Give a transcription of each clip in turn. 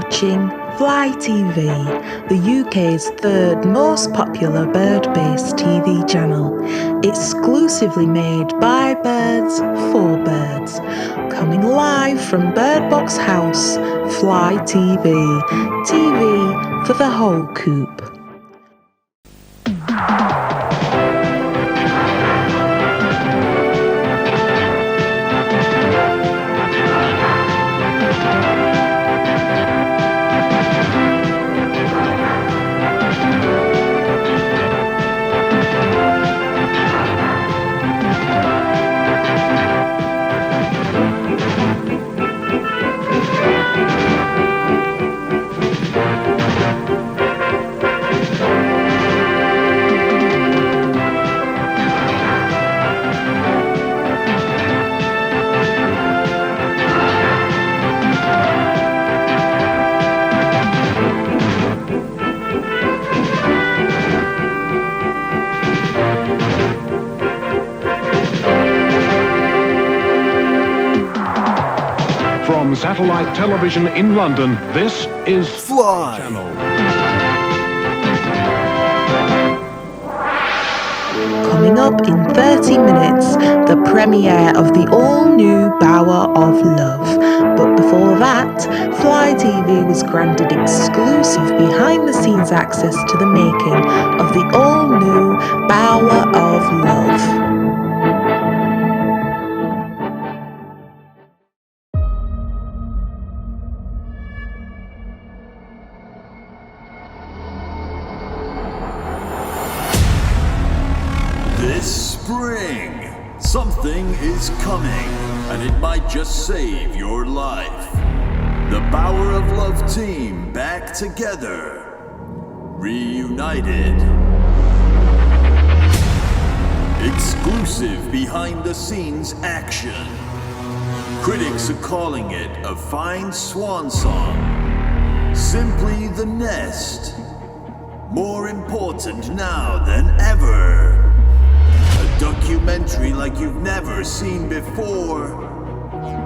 watching Fly TV, the UK's third most popular bird-based TV channel, exclusively made by birds for birds. Coming live from Bird Box House, Fly TV, TV for the whole coop. From satellite television in London, this is Fly Channel. Coming up in 30 minutes, the premiere of the all-new Bower of Love. But before that, Fly TV was granted exclusive behind-the-scenes access to the making of the all-new Bower of Love. This spring, something is coming, and it might just save your life. The Bower of Love team back together, reunited. Exclusive behind-the-scenes action. Critics are calling it a fine swan song. Simply the nest. More important now than ever. A documentary like you've never seen before.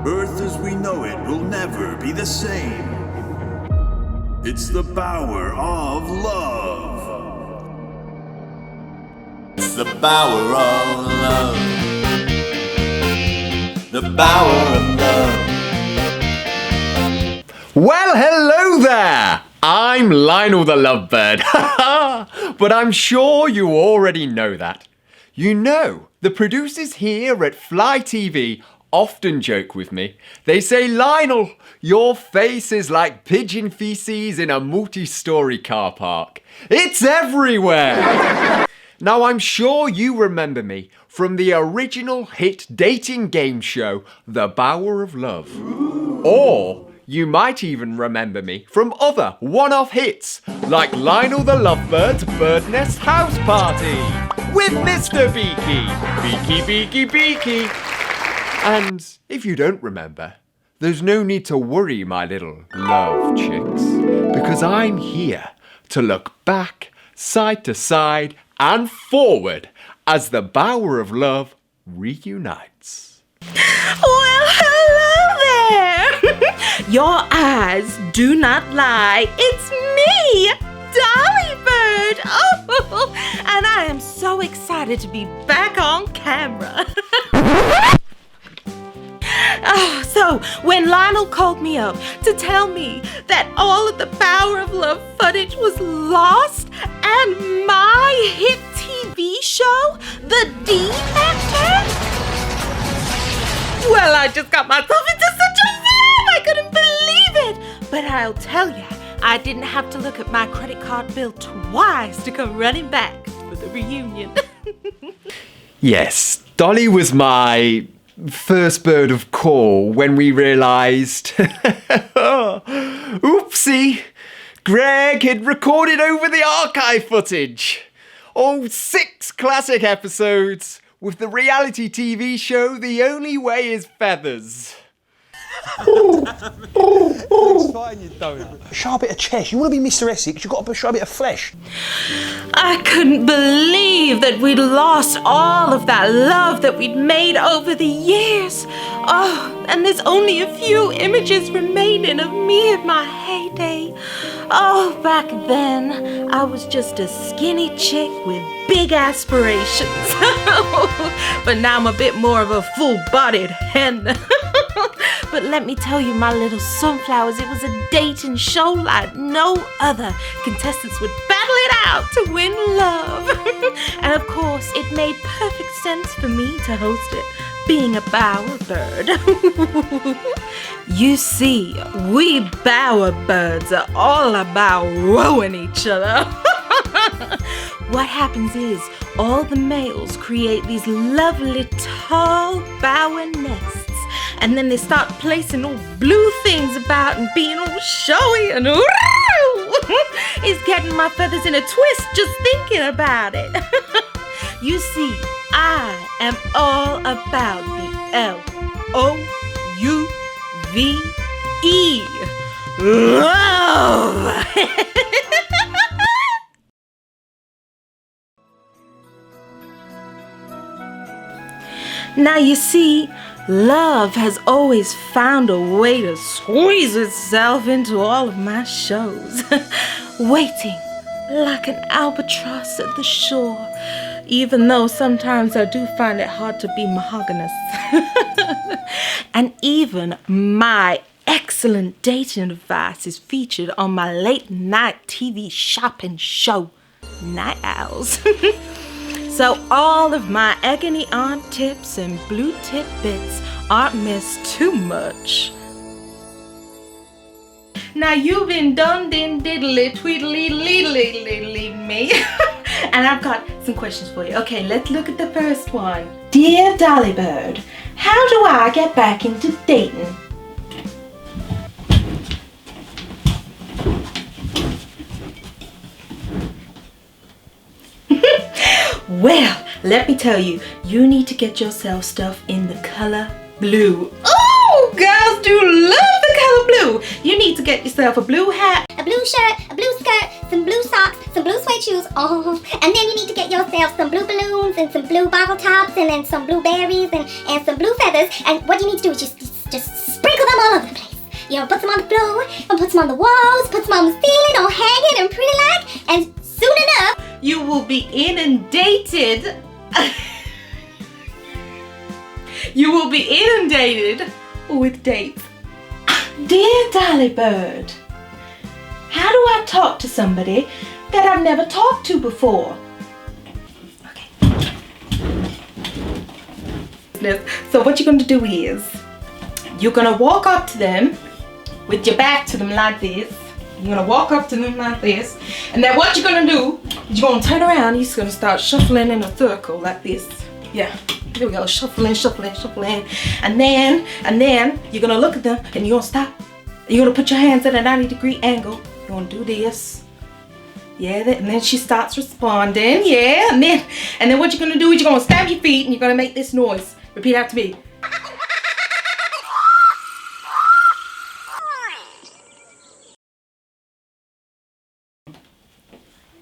Earth as we know it will never be the same. It's the Bower of Love. It's the Bower of Love. The Bower of Love. Well, hello there! I'm Lionel the Lovebird. But I'm sure you already know that. You know, the producers here at Fly TV often joke with me. They say, Lionel, your face is like pigeon feces in a multi-story car park. It's everywhere! Now, I'm sure you remember me from the original hit dating game show, The Bower of Love. Or you might even remember me from other one-off hits, like Lionel the Lovebird's Bird Nest House Party with Mr. Beaky. Beaky, Beaky, Beaky. And if you don't remember, there's no need to worry, my little love chicks, because I'm here to look back, side to side, and forward as the Bower of Love reunites. Well, hello there! Your eyes do not lie. It's me, Dolly Bird. Oh, and I am so excited to be back on camera. So when Lionel called me up to tell me that all of the Bower of Love footage was lost and my hit TV show, The D Factor, well, I just got myself into such a vibe. I couldn't believe it. But I'll tell you, I didn't have to look at my credit card bill twice to come running back for the reunion. Yes, Dolly was my first bird of call when we realised, oopsie, Greg had recorded over the archive footage. Oh, 6 classic episodes with the reality TV show The Only Way Is Feathers. It's fine, you donut. Show a bit of chest. You want to be Mr. Essex, you've got to show a bit of flesh. I couldn't believe that we'd lost all of that love that we'd made over the years. Oh, and there's only a few images remaining of me in my heyday. Oh, back then, I was just a skinny chick with big aspirations. But now I'm a bit more of a full-bodied hen. But let me tell you, my little sunflowers, it was a dating show like no other. Contestants would battle it out to win love. And of course, it made perfect sense for me to host it, being a bowerbird. You see, we bowerbirds are all about rowing each other. What happens is, all the males create these lovely tall bower nests. And then they start placing all blue things about and being all showy and it's getting my feathers in a twist just thinking about it. You see, I am all about the L-O-U-V-E. Love! Now you see, love has always found a way to squeeze itself into all of my shows, waiting like an albatross at the shore, even though sometimes I do find it hard to be mahogynous. And even my excellent dating advice is featured on my late night TV shopping show, Night Owls. So all of my agony aunt tips and blue tip bits aren't missed too much. Now you've been dun-din diddly tweedly leedly me. And I've got some questions for you. Okay, let's look at the first one. Dear Dollybird, how do I get back into dating? Well, let me tell you, you need to get yourself stuff in the color blue. Oh, girls do love the color blue. You need to get yourself a blue hat, a blue shirt, a blue skirt, some blue socks, some blue suede shoes. Oh, and then you need to get yourself some blue balloons and some blue bottle tops and then some blueberries and some blue feathers. And what you need to do is just sprinkle them all over the place. You know, put some on the floor, and put some on the walls, put some on the ceiling, or hang it and pretty like, and soon enough, you will be inundated. You will be inundated with dates. Dear Dollybird, how do I talk to somebody that I've never talked to before? Okay. So what you're going to do is, you're going to walk up to them with your back to them like this. You're going to walk up to them like this. And then what you're going to do, you're going to turn around and you're going to start shuffling in a circle like this. Yeah, here we go. Shuffling, shuffling, shuffling. And then you're going to look at them and you're going to stop. You're going to put your hands at a 90-degree angle. You're going to do this. Yeah, and then she starts responding. Yeah, and then what you're going to do is you're going to stamp your feet and you're going to make this noise. Repeat after me.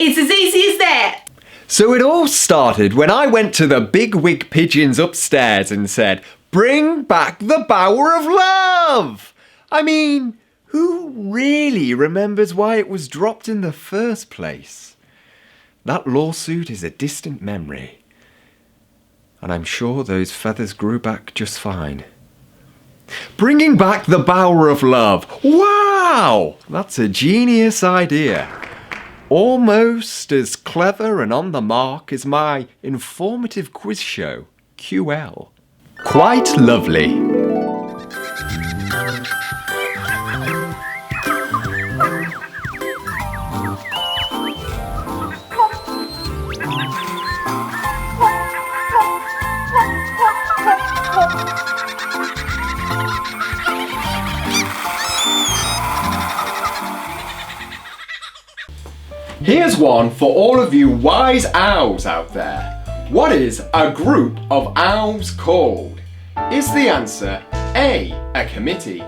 It's as easy as that. So it all started when I went to the bigwig pigeons upstairs and said, "Bring back the Bower of Love!" I mean, who really remembers why it was dropped in the first place? That lawsuit is a distant memory. And I'm sure those feathers grew back just fine. Bringing back the Bower of Love. Wow! That's a genius idea. Almost as clever and on the mark as my informative quiz show, QL. Quite lovely. Here's one for all of you wise owls out there. What is a group of owls called? Is the answer A, a committee,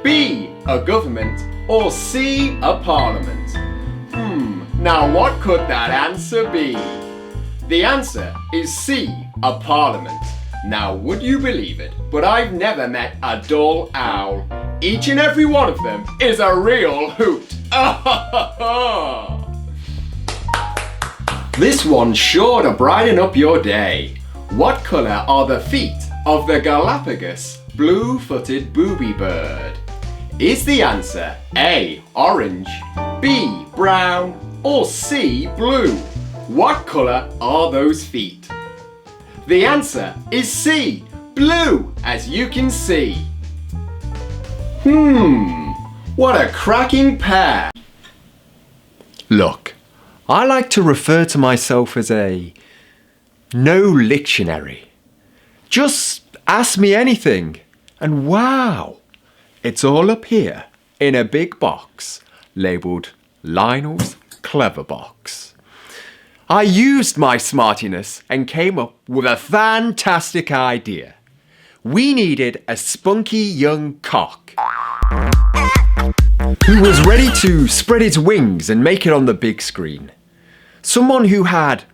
B, a government, or C, a parliament? Now what could that answer be? The answer is C, a parliament. Now would you believe it, but I've never met a dull owl. Each and every one of them is a real hoot. This one's sure to brighten up your day. What colour are the feet of the Galapagos blue-footed booby bird? Is the answer A, orange, B, brown, or C, blue? What colour are those feet? The answer is C, blue, as you can see. What a cracking pair. Look, I like to refer to myself as a no-lictionary. Just ask me anything, and wow, it's all up here in a big box labelled Lionel's Clever Box. I used my smartiness and came up with a fantastic idea. We needed a spunky young cock who was ready to spread his wings and make it on the big screen. Someone who had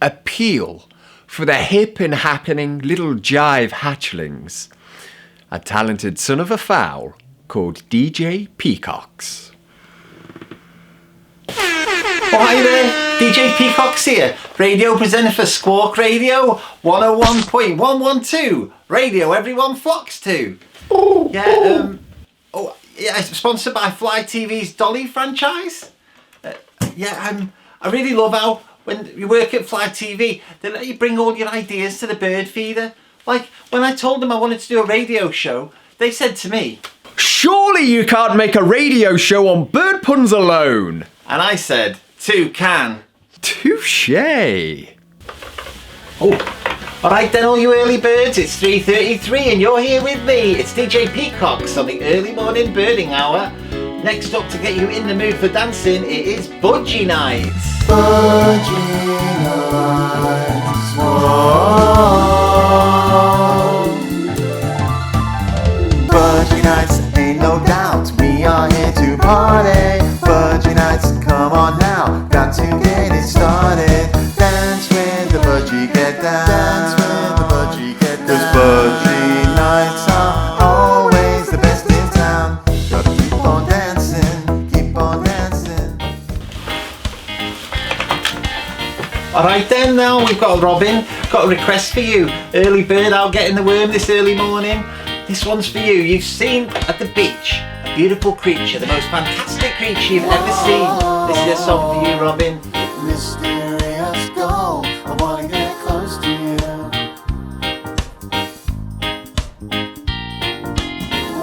appeal for the hip and happening little jive hatchlings. A talented son of a fowl called DJ Peacocks. Oh, hi there, DJ Peacocks here, radio presenter for Squawk Radio 101.112, radio everyone flocks to. Yeah, it's sponsored by Fly TV's Dolly franchise. I really love how when you work at Fly TV, they let you bring all your ideas to the bird feeder. Like, when I told them I wanted to do a radio show, they said to me, "Surely you can't make a radio show on bird puns alone." And I said, "Two can." Touché. Oh, all right then, all you early birds, it's 3:33 and you're here with me. It's DJ Peacocks on the early morning birding hour. Next up to get you in the mood for dancing, it is Budgie Nights. Budgie Nights, whoa. Budgie Nights, ain't no doubt, we are here to party. Budgie Nights, come on now, got to get it started. Dance with the budgie, get down. Dance with the budgie, get down. 'Cause Budgie Nights are always the best in town. Gotta keep on dancing, keep on dancing. Alright then, now we've got Robin, got a request for you. Early bird out getting the worm this early morning. This one's for you. You've seen at the beach a beautiful creature, the most fantastic creature you've ever seen. This is a song for you, Robin. Mysterious goal, I wanna get close to you.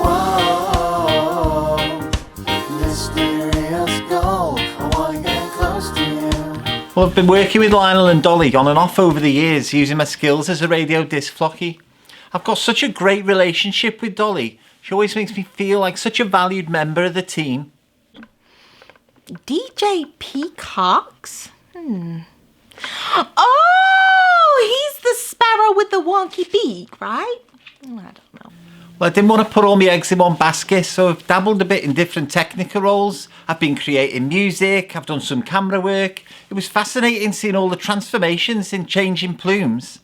Whoa, mysterious goal, I wanna get close to you. Well, I've been working with Lionel and Dolly on and off over the years, using my skills as a radio disc jockey. I've got such a great relationship with Dolly. She always makes me feel like such a valued member of the team. DJ Peacocks? Oh, he's the sparrow with the wonky beak, right? I don't know. Well, I didn't want to put all my eggs in one basket, so I've dabbled a bit in different technical roles. I've been creating music, I've done some camera work. It was fascinating seeing all the transformations in changing plumes.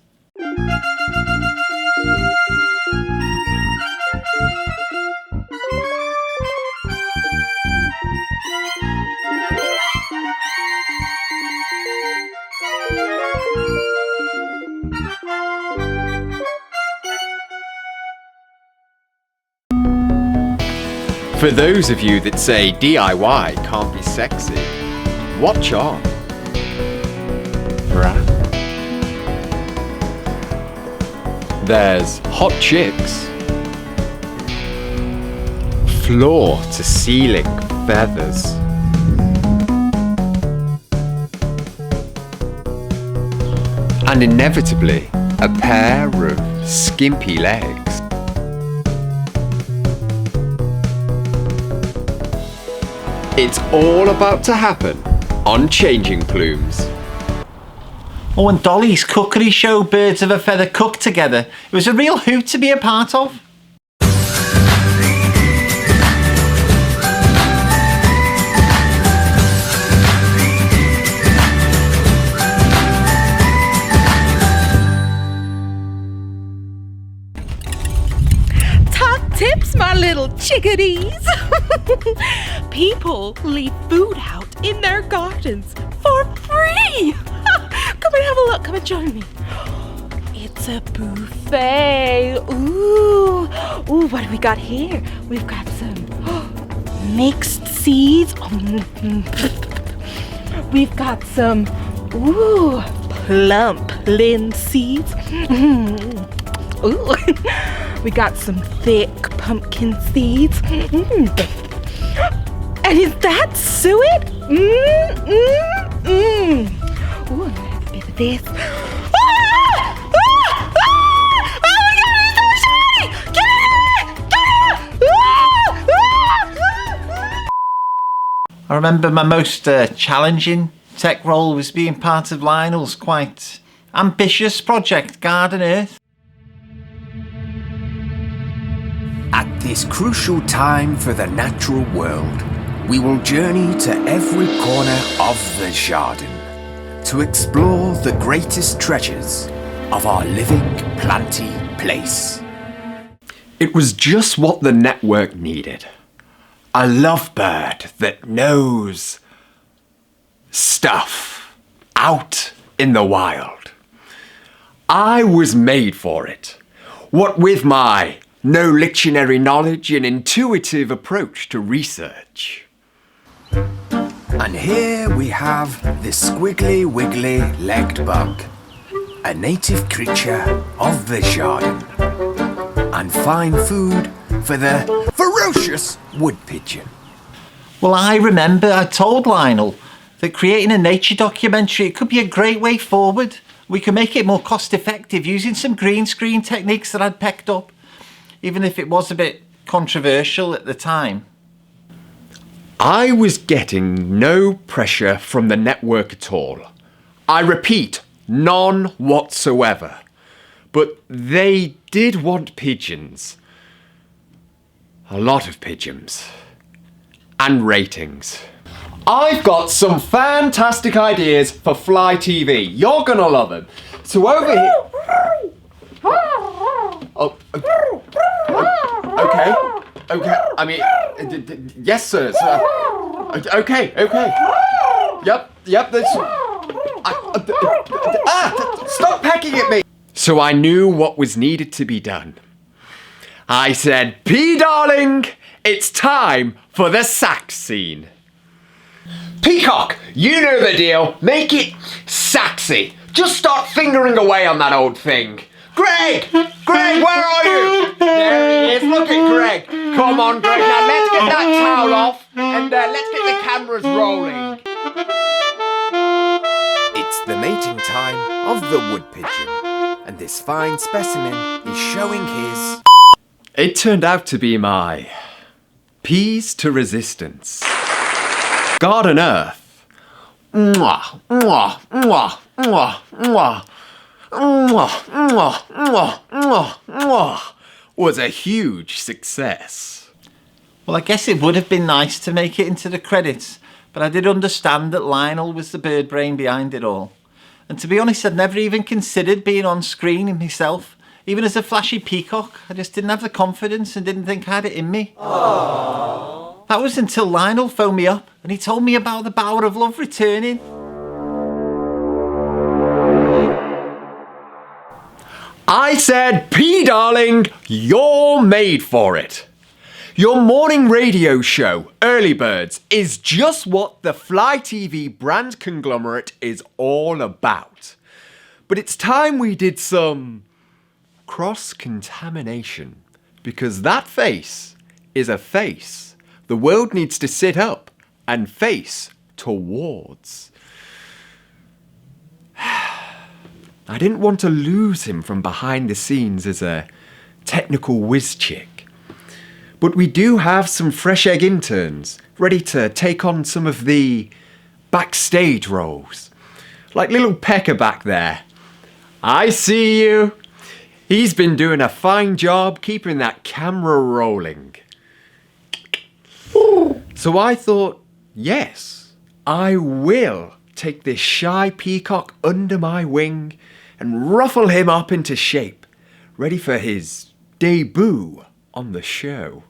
For those of you that say DIY can't be sexy, watch on. Bruh. There's hot chicks, floor to ceiling feathers, and inevitably a pair of skimpy legs. It's all about to happen on Changing Plumes. Oh, and Dolly's cookery show, Birds of a Feather Cook Together. It was a real hoot to be a part of. Yes, my little chickadees. People leave food out in their gardens for free. Come and have a look. Come and join me. It's a buffet. Ooh, what do we got here? We've got some mixed seeds. We've got some, plump linseeds. Ooh, we got some thick pumpkin seeds. And is that suet? Ooh, I'm gonna have a bit of this. I remember my most challenging tech role was being part of Lionel's quite ambitious project, Garden Earth. At this crucial time for the natural world, we will journey to every corner of the Jardin to explore the greatest treasures of our living planty place. It was just what the network needed. A lovebird that knows stuff out in the wild. I was made for it. What with my no dictionary knowledge and intuitive approach to research. And here we have the squiggly wiggly legged bug, a native creature of the Jardin, and fine food for the ferocious wood pigeon. Well, I remember I told Lionel that creating a nature documentary, it could be a great way forward. We could make it more cost effective using some green screen techniques that I'd picked up, even if it was a bit controversial at the time. I was getting no pressure from the network at all. I repeat, none whatsoever. But they did want pigeons. A lot of pigeons. And ratings. I've got some fantastic ideas for Fly TV. You're gonna love them. So over here... Oh, okay. I mean, yes, sir. Okay. Yep. That's. Stop pecking at me. So I knew what was needed to be done. I said, P darling, it's time for the sax scene. Peacock, you know the deal. Make it saxy. Just start fingering away on that old thing. Greg, where are you? There he is. Look at Greg. Come on, Greg. Now let's get that towel off and let's get the cameras rolling. It's the mating time of the wood pigeon, and this fine specimen is showing his... It turned out to be my peas to resistance. Garden Earth. Mwah, mwah, mwah, mwah, mwah. Was a huge success. Well, I guess it would have been nice to make it into the credits, but I did understand that Lionel was the bird brain behind it all. And to be honest, I'd never even considered being on screen myself. Even as a flashy peacock, I just didn't have the confidence and didn't think I had it in me. Aww. That was until Lionel phoned me up and he told me about the Bower of Love returning. I said, P darling, you're made for it. Your morning radio show, Early Birds, is just what the Fly TV brand conglomerate is all about. But it's time we did some cross-contamination, because that face is a face the world needs to sit up and face towards. I didn't want to lose him from behind the scenes as a technical whiz chick. But we do have some fresh egg interns ready to take on some of the backstage roles. Like little Pecker back there. I see you. He's been doing a fine job keeping that camera rolling. So I thought, yes, I will take this shy peacock under my wing and ruffle him up into shape, ready for his debut on the show.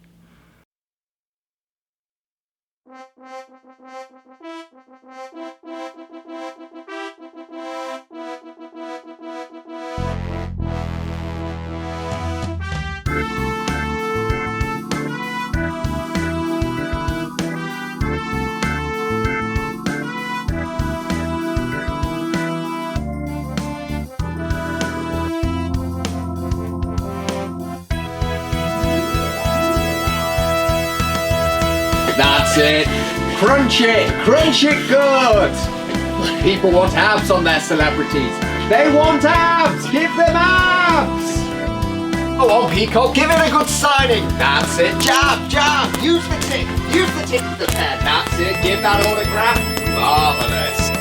That's it. Crunch it good. People want abs on their celebrities. They want abs. Give them abs. Go on, Peacock, give it a good signing. That's it. Jab. Use the tip of the pen. That's it. Give that autograph. Marvellous.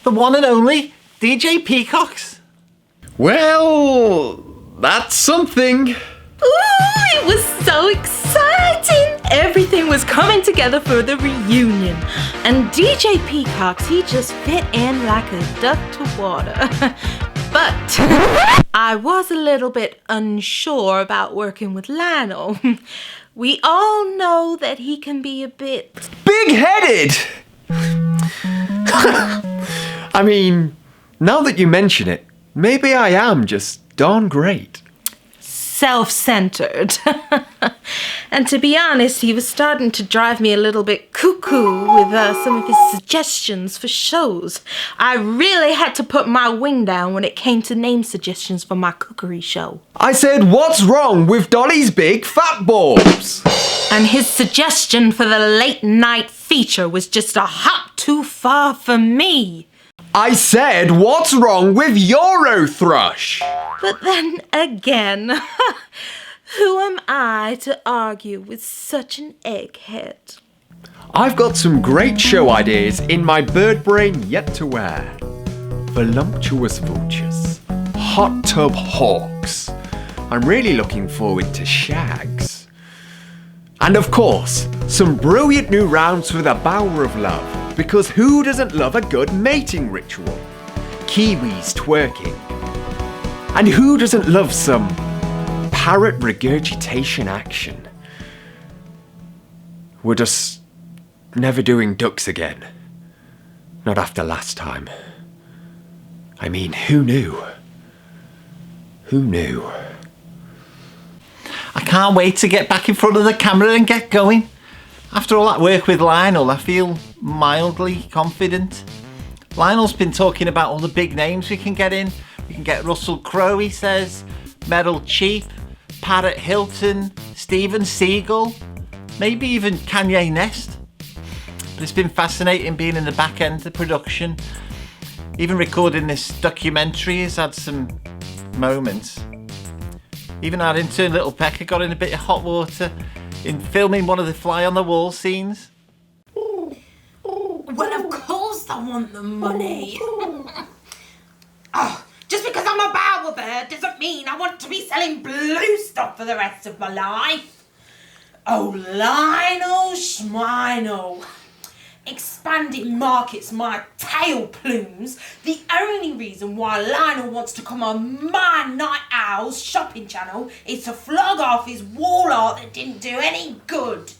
The one and only DJ Peacocks. Well, that's something. Ooh, it was so exciting! Everything was coming together for the reunion. And DJ Peacocks, he just fit in like a duck to water. But I was a little bit unsure about working with Lionel. We all know that he can be a bit... Big-headed! I mean, now that you mention it, maybe I am just darn great. Self-centered. And to be honest, he was starting to drive me a little bit cuckoo with some of his suggestions for shows. I really had to put my wing down when it came to name suggestions for my cookery show. I said, what's wrong with Dolly's big fat balls? And his suggestion for the late night feature was just a hop too far for me. I said, what's wrong with Eurothrush? But then again, who am I to argue with such an egghead? I've got some great show ideas in my bird brain yet to wear. Voluptuous vultures, hot tub hawks. I'm really looking forward to shags. And of course, some brilliant new rounds for the Bower of Love. Because who doesn't love a good mating ritual? Kiwis twerking. And who doesn't love some parrot regurgitation action? We're just never doing ducks again. Not after last time. I mean, who knew? Who knew? I can't wait to get back in front of the camera and get going. After all that work with Lionel, I feel mildly confident. Lionel's been talking about all the big names we can get in. We can get Russell Crowe, he says, Meryl Streep, Paris Hilton, Steven Seagal, maybe even Kanye West. But it's been fascinating being in the back end of production. Even recording this documentary has had some moments. Even our intern Little Pecker got in a bit of hot water in filming one of the fly on the wall scenes. Well, of course I want the money. Oh, just because I'm a bowerbird doesn't mean I want to be selling blue stuff for the rest of my life. Oh, Lionel Schmeinel. expanding markets my tail plumes. The only reason why Lionel wants to come on my Night Owl's shopping channel is to flog off his wall art that didn't do any good.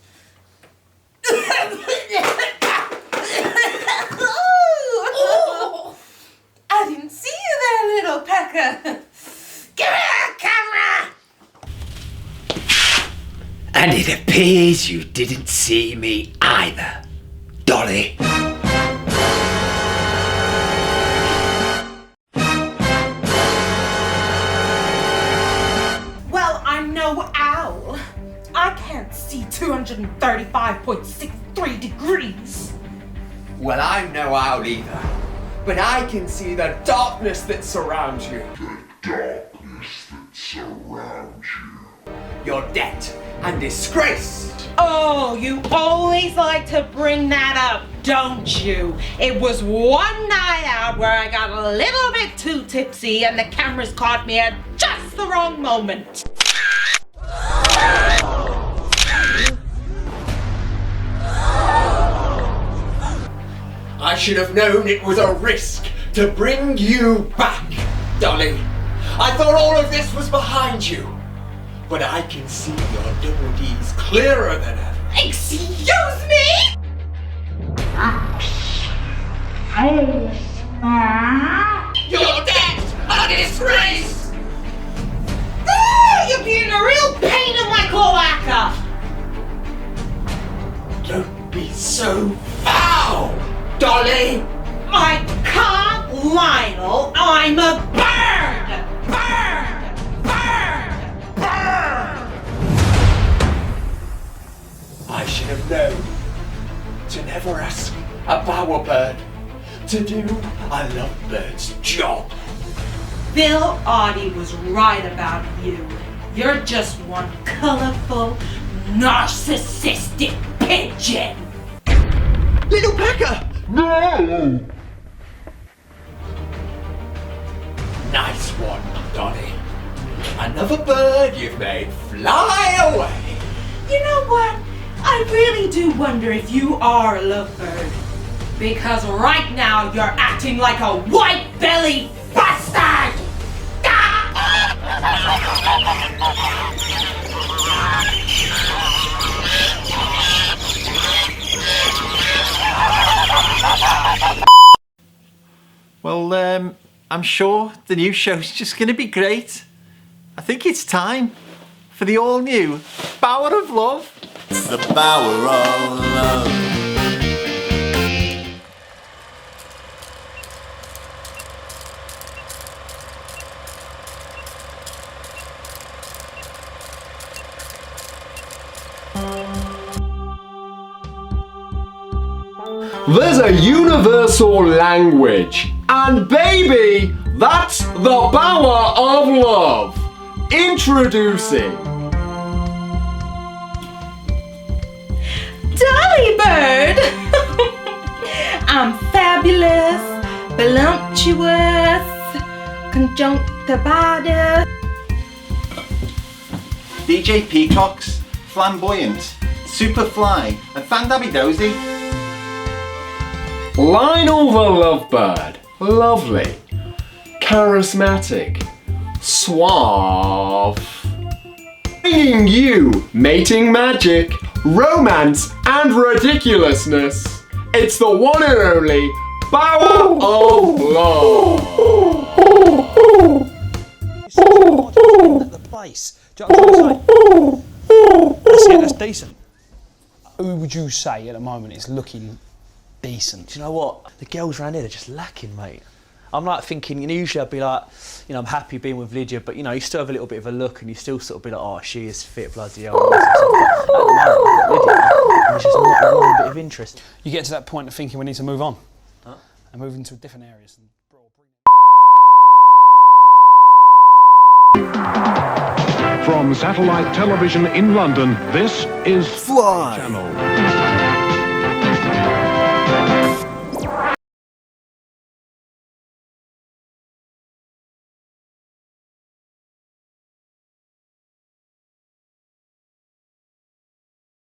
I didn't see you there, little pecker. Give me that camera! And it appears you didn't see me either, Dolly. Well, I'm no owl. I can't see 235.63 degrees. Well, I'm no owl either, but I can see the darkness that surrounds you. Your debt and disgrace. Oh, you always like to bring that up, don't you? It was one night out where I got a little bit too tipsy and the cameras caught me at just the wrong moment. I should have known it was a risk to bring you back, Dolly. I thought all of this was behind you, but I can see your double D's clearer than ever. Excuse me? Your debt and disgrace! You're being a real pain in my cloaca! Don't be so foul, Dolly! I can't, Lionel. I'm a bird! Bird! Bird! Bird! I should have known to never ask a bowerbird to do a lovebird's job. Bill Oddie was right about you. You're just one colorful, narcissistic pigeon. Little pecker! No! Nice one, Dolly. Another bird you've made fly away. You know what? I really do wonder if you are a lovebird. Because right now you're acting like a white-bellied bastard! Well, I'm sure the new show's just going to be great. I think it's time for the all-new Bower of Love. It's the Bower of Love. There's a universal language, and baby, that's the Bower of Love. Introducing Dolly Bird! I'm fabulous, voluptuous, conjunctivitis. DJ Peacocks, flamboyant, superfly, and fandabby-dozy. Lionel the Lovebird. Lovely, charismatic, suave. Bringing you mating magic, romance, and ridiculousness. It's the one and only Bower of Love. At the place. Do you know what I'm trying to say? That's it, that's decent. Who would you say at the moment is looking decent? Do you know what? The girls around here, they're just lacking, mate. I'm like thinking, usually I'd be like, I'm happy being with Lydia, but you still have a little bit of a look and you still sort of be like, oh, she is fit, bloody hell. Lydia, there's just not one bit of interest. You get to that point of thinking we need to move on. Huh? And move into different areas. From satellite television in London, this is Fly Channel.